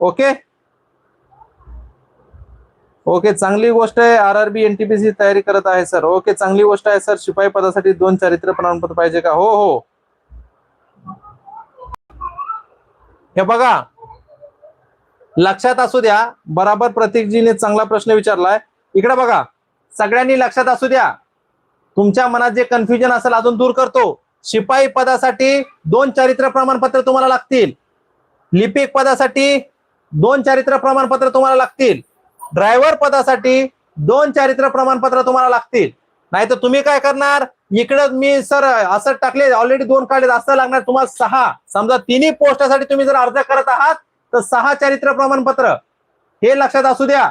Okay okay, चांगली गोष्ट आहे. आरआरबी एनटीपीसी तयारी करत आहे सर. ओके, चांगली गोष्ट आहे सर. शिपाई पदासाठी 2 चारित्र्य प्रमाणपत्र पाहिजे का? हो हो. हे बघा, लक्षात असू द्या. बराबर प्रतीकजीने चांगला प्रश्न विचारलाय. इकडे बघा, सगळ्यांनी लक्षात असू द्या. तुमच्या मनात जे कन्फ्युजन असेल अजून दूर करतो. शिपाई पदासाठी 2 चारित्र्य प्रमाणपत्र तुम्हाला लागतील. लिपिक पदासाठी 2 चारित्र्य प्रमाणपत्र तुम्हाला लागतील. ड्रायव्हर पदासाठी 2 चारित्र्य प्रमाणपत्र तुम्हाला लागतील. नाहीतर तुम्ही काय करणार, इकडे मी सर असं टाकले, ऑलरेडी 2 काढले, असं लागणार तुम्हाला 6. समजा तिन्ही पोस्टासाठी तुम्ही जर अर्ज करत आहात तर 6 चारित्र्य प्रमाणपत्र, हे लक्षात असू द्या.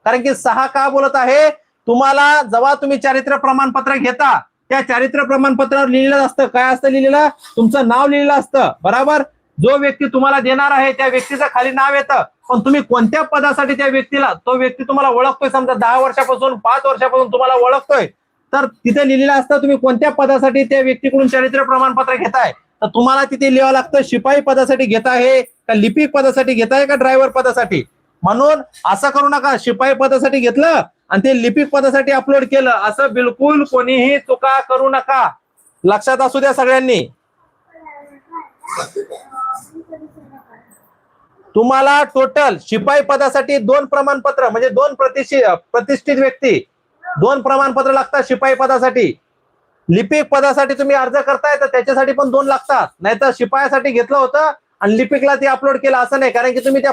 कारण की 6 का बोलत आहे, तुम्हाला जेव्हा तुम्ही चारित्र्य प्रमाणपत्र घेता त्या चारित्र्य प्रमाणपत्रावर लिहिलेलं असतं. काय असतं लिहिलेलं? तुमचं नाव लिहिलेलं असतं. बरोबर. जो व्यक्ती तुम्हाला देणार आहे त्या व्यक्तीचं खाली नाव येतं, पण तुम्ही कोणत्या पदासाठी त्या व्यक्तीला, तो व्यक्ती तुम्हाला ओळखतोय, समजा 10 वर्षापासून 5 वर्षापासून तुम्हाला ओळखतोय, तर तिथे लिहिलेलं असतं तुम्ही कोणत्या पदासाठी त्या व्यक्तीकडून चारित्र्य प्रमाणपत्र घेताय. तर तुम्हाला तिथे लिहावं लागतं शिपाई पदासाठी घेत आहे का, लिपिक पदासाठी घेताय का, ड्रायव्हर पदासाठी. म्हणून असं करू नका, शिपाई पदासाठी घेतलं आणि ते लिपिक पदासाठी अपलोड केलं, असं बिलकुल कोणीही चुका करू नका. लक्षात असू द्या सगळ्यांनी. तुम्हाला टोटल शिपाई पदासाठी 2 प्रमाणपत्र, म्हणजे 2 प्रतिष्ठित व्यक्ती 2 प्रमाणपत्र लागतात शिपाई पदासाठी. लिपिक पदासाठी तुम्ही अर्ज करताय तर त्याच्यासाठी पण 2 लागतात. नाहीतर शिपायासाठी घेतलं होतं आणि लिपिकला ते अपलोड केलं असं नाही, कारण की तुम्ही त्या